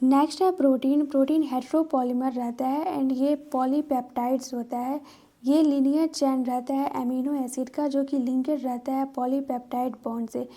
Next है protein. Protein heteropolymer रहता है एंड ये पॉलीपेप्टाइड्स होता है। ये लीनियर चेन रहता है अमीनो एसिड का जो कि लिंकेड रहता है पॉलीपेप्टाइड बॉन्ड से।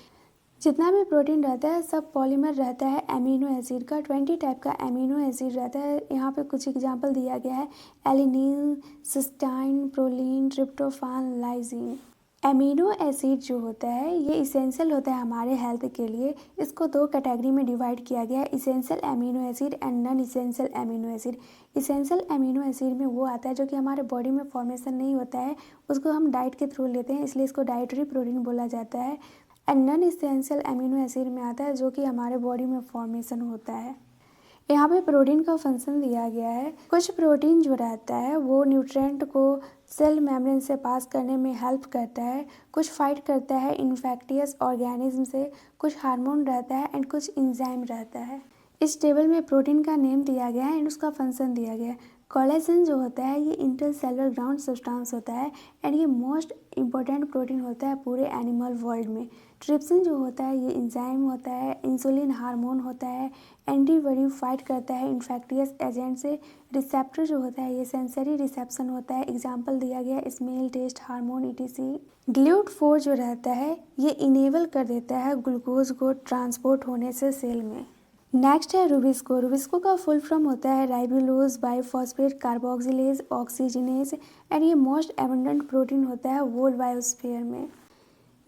जितना भी प्रोटीन रहता है सब पॉलीमर रहता है अमीनो एसिड का। 20 टाइप का अमीनो एसिड रहता है। यहाँ पे कुछ एग्जांपल दिया गया है, alanine, cysteine, proline, tryptophan, lysine. Amino acid जो होता है ये इसेंशियल होता है हमारे हेल्थ के लिए। इसको दो कैटेगरी में डिवाइड किया गया है, essential amino acid and non essential amino acid. Essential amino acid में वो आता है जो कि हमारे बॉडी में फॉर्मेशन नहीं होता है, उसको हम डाइट के थ्रू लेते हैं, इसलिए इसको डाइटरी प्रोटीन बोला जाता है। And non essential amino acid में आता है जो कि हमारे बॉडी में फॉर्मेशन होता है। यहाँ पे प्रोटीन का फंक्शन दिया गया है। कुछ प्रोटीन जो रहता है वो न्यूट्रिएंट को सेल मेम्ब्रेन से पास करने में हेल्प करता है, कुछ फाइट करता है इन्फेक्टियस ऑर्गेनिज्म से, कुछ हार्मोन रहता है एंड कुछ इंजाइम रहता है। इस टेबल में प्रोटीन का नेम दिया गया है एंड उसका फंक्शन दिया गया है। कोलेजन जो होता है ये इंटरसेलुलर ग्राउंड सब्सटेंस होता है एंड ये मोस्ट इंपॉर्टेंट प्रोटीन होता है पूरे एनिमल वर्ल्ड में। ट्रिप्सिन जो होता है ये इंजाइम होता है, इंसुलिन हार्मोन होता है, एंटीबॉडी फाइट करता है इन्फेक्टियस एजेंट से। रिसेप्टर जो होता है ये सेंसरी रिसेप्शन होता है, एग्जाम्पल दिया गया है smell, test, hormone, etc. GLUT4 जो रहता है ये इनेबल कर देता है ग्लूकोज को ट्रांसपोर्ट होने से सेल में। नेक्स्ट है रुबिस्को। रुबिस्को का फुल फॉर्म होता है ribulose biphosphate carboxylase oxygenase and ये मोस्ट एबंडेंट प्रोटीन होता है वोल बायोस्फीयर में।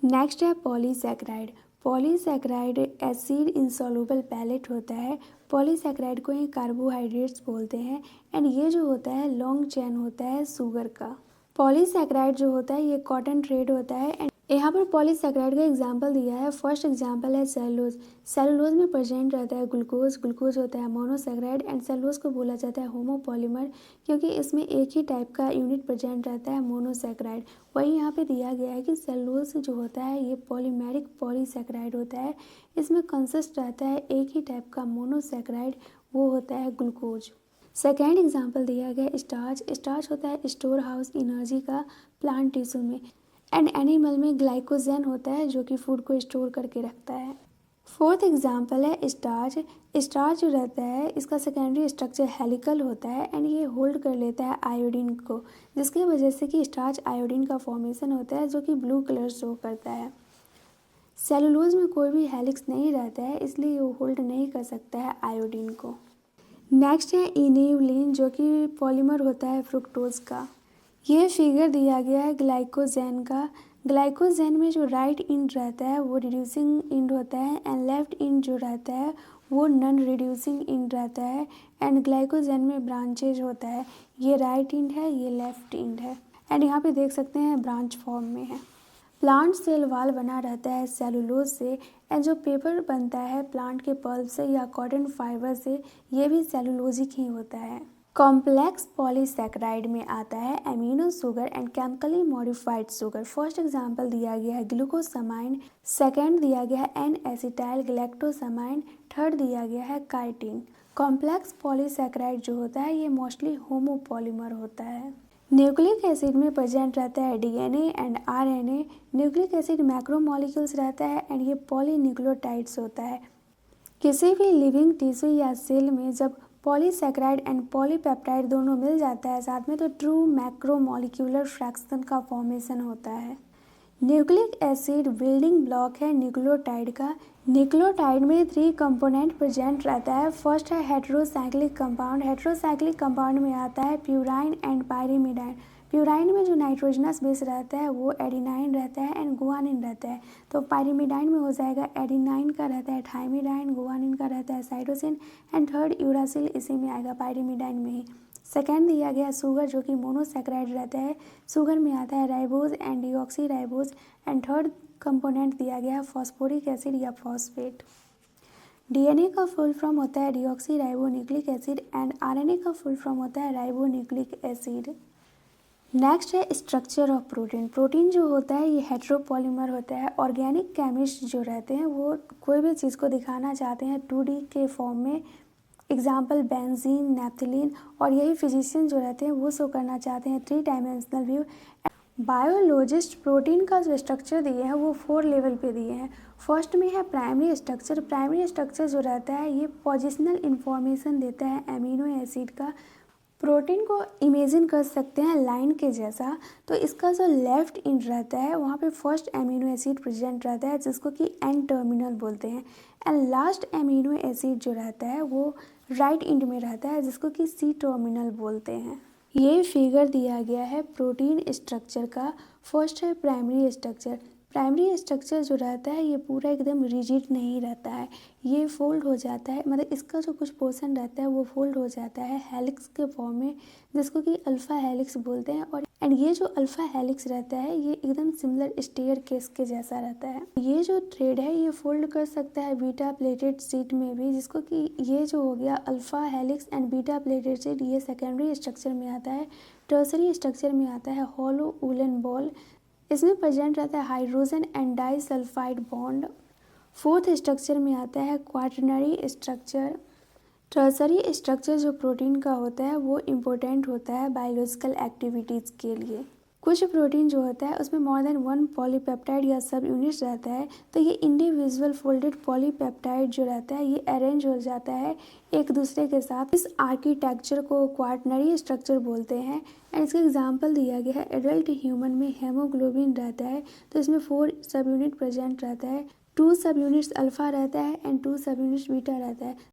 नेक्स्ट है polysaccharide. Polysaccharide acid insoluble pellet होता है। पॉलीसैकेराइड को ही कार्बोहाइड्रेट्स बोलते हैं एंड ये जो होता है लॉन्ग चेन होता है शुगर का। पॉलीसैकेराइड जो होता है ये कॉटन थ्रेड होता है एंड यहाँ पर पॉलीसैकेराइड का एग्जांपल दिया है। फर्स्ट एग्जांपल है सेलुलोज। सेलुलोज में प्रेजेंट रहता है ग्लूकोज। ग्लूकोज होता है मोनोसैकेराइड एंड सेलुलोज को बोला जाता है होमोपॉलीमर क्योंकि इसमें एक ही टाइप का यूनिट प्रेजेंट रहता है मोनोसैकेराइड। वही यहाँ पे दिया गया है कि सेलुलोज जो होता है ये पॉलीमेरिक पॉलीसैकेराइड होता है। इसमें कंसिस्ट रहता है एक ही टाइप का मोनोसैकेराइड, वो होता है ग्लूकोज। सेकेंड एग्जाम्पल दिया गया है स्टार्च। स्टार्च होता है स्टोर हाउस एनर्जी का प्लांट टिश्यू में एंड एनिमल में ग्लाइकोजन होता है जो कि फूड को स्टोर करके रखता है। फोर्थ एग्जाम्पल है स्टार्च। स्टार्च जो रहता है इसका सेकेंडरी स्ट्रक्चर हेलिकल होता है एंड ये होल्ड कर लेता है आयोडीन को, जिसकी वजह से कि स्टार्च आयोडीन का फॉर्मेशन होता है जो कि ब्लू कलर शो करता है। सेलुलोज में कोई भी हेलिक्स नहीं रहता है इसलिए वो होल्ड नहीं कर सकता है आयोडीन को। नेक्स्ट है इनेवलिन जो कि पॉलीमर होता है फ्रुक्टोज का। ये फिगर दिया गया है ग्लाइकोजेन का। ग्लाइकोजेन में जो राइट इंड रहता है वो रिड्यूसिंग इंड होता है एंड लेफ्ट इंड जो रहता है वो नॉन रिड्यूसिंग इंड रहता है एंड ग्लाइकोजेन में ब्रांचेज होता है, ये राइट इंड है, ये लेफ्ट इंड है एंड यहाँ पे देख सकते हैं ब्रांच फॉर्म में है। प्लांट सेल वाल बना रहता है सेलुलोज से एंड जो पेपर बनता है प्लांट के पल्प से या कॉटन फाइबर से ये भी सेलुलोजिक ही होता है। कॉम्प्लेक्स पॉलीसैकेराइड में आता है amino sugar and chemically modified sugar. First example दिया गया है ग्लूकोसामाइन, सेकेंड दिया गया है एन एसिटाइल गैलेक्टोसामाइन, थर्ड दिया गया है काइटिन। कॉम्प्लेक्स पॉलीसैकेराइड जो होता है ये मोस्टली होमोपॉलीमर होता है। न्यूक्लिक एसिड में प्रेजेंट रहता है DNA and RNA. Nucleic acid macromolecules रहता है एंड ये पॉलीन्यूक्लियोटाइड्स होता है। किसी भी लिविंग टिश्यू या सेल में जब पॉलीसैकेराइड एंड पॉलीपेप्टाइड दोनों मिल जाता है साथ में तो ट्रू मैक्रोमोलिक्यूलर फ्रैक्शन का फॉर्मेशन होता है। न्यूक्लिक एसिड बिल्डिंग ब्लॉक है न्यूक्लियोटाइड का। न्यूक्लियोटाइड में 3 कंपोनेंट प्रेजेंट रहता है। फर्स्ट है हेटेरोसाइक्लिक कंपाउंड। हेटेरोसाइक्लिक कंपाउंड में आता है प्यूराइन एंड पायरिमिडाइन। प्यूराइन में जो नाइट्रोजनस बेस रहता है वो एडिनाइन रहता है एंड गुआनिन रहता है, तो पायरिमिडाइन में हो जाएगा एडिनाइन का रहता है थायमिडाइन, गुआनिन का रहता है साइटोसिन एंड थर्ड यूरासिल इसी में आएगा पायरिमिडाइन में ही। सेकेंड दिया गया शुगर जो कि मोनोसैकेराइड रहता है। शुगर में आता है ribose and deoxy ribose and third component दिया गया है फॉस्फोरिक एसिड या फॉस्फेट। डीएनए का फुल फॉर्म होता है deoxy ribo nucleic acid and RNA का फुल फॉर्म होता है राइबो न्यूक्लिक एसिड। नेक्स्ट है स्ट्रक्चर ऑफ प्रोटीन। प्रोटीन जो होता है ये हेट्रोपॉलीमर होता है। ऑर्गेनिक केमिस्ट जो रहते हैं वो कोई भी चीज़ को दिखाना चाहते हैं 2D के फॉर्म में, एग्जाम्पल बेंजीन, नेप्थलीन, और यही फिजिशियन जो रहते हैं वो शो करना चाहते हैं 3 डायमेंशनल व्यू। बायोलॉजिस्ट प्रोटीन का जो स्ट्रक्चर दिए हैं वो 4 लेवल पे दिए हैं। फर्स्ट में है प्राइमरी स्ट्रक्चर। प्राइमरी स्ट्रक्चर जो रहता है ये पोजिशनल इंफॉर्मेशन देता है अमीनो एसिड का। प्रोटीन को इमेजिन कर सकते हैं लाइन के जैसा। तो इसका जो लेफ्ट एंड रहता है वहाँ पे फर्स्ट अमीनो एसिड प्रेजेंट रहता है जिसको कि एन टर्मिनल बोलते हैं। एंड लास्ट अमीनो एसिड जो रहता है वो राइट एंड में रहता है जिसको कि सी टर्मिनल बोलते हैं। ये फिगर दिया गया है प्रोटीन स्ट्रक्चर का। फर्स्ट है प्राइमरी स्ट्रक्चर। प्राइमरी स्ट्रक्चर जो रहता है ये पूरा एकदम रिजिड नहीं रहता है, ये फोल्ड हो जाता है, मतलब इसका जो कुछ पोर्शन रहता है वो फोल्ड हो जाता है हेलिक्स के फॉर्म में जिसको कि अल्फा हेलिक्स बोलते हैं। और ये जो अल्फा हेलिक्स रहता है ये एकदम सिमिलर स्टेयर केस के जैसा रहता है। ये जो थ्रेड है ये फोल्ड कर सकता है बीटा प्लेटेड शीट में भी, जिसको कि ये जो हो गया alpha helix and beta pleated sheet, ये सेकेंडरी स्ट्रक्चर में आता है। टर्सरी स्ट्रक्चर में आता है हॉलो वूलन बॉल, इसमें प्रेजेंट रहता है hydrogen and disulphide bond. Fourth structure में आता है क्वाटरनरी स्ट्रक्चर। टर्सरी स्ट्रक्चर जो प्रोटीन का होता है वो इम्पोर्टेंट होता है बायोलॉजिकल एक्टिविटीज़ के लिए। कुछ प्रोटीन जो होता है उसमें मोर देन 1 पॉलीपेप्टाइड या सब यूनिट्स रहता है, तो ये इंडिविजुअल फोल्डेड पॉलीपेप्टाइड जो रहता है ये अरेंज हो जाता है एक दूसरे के साथ। इस आर्किटेक्चर को क्वाटरनरी स्ट्रक्चर बोलते हैं। एंड इसका एग्जांपल दिया गया है एडल्ट ह्यूमन में हेमोग्लोबिन रहता है तो इसमें 4 सब यूनिट प्रेजेंट रहता है। 2 सब यूनिट्स अल्फा रहता है एंड 2 सब यूनिट्स बीटा रहता है।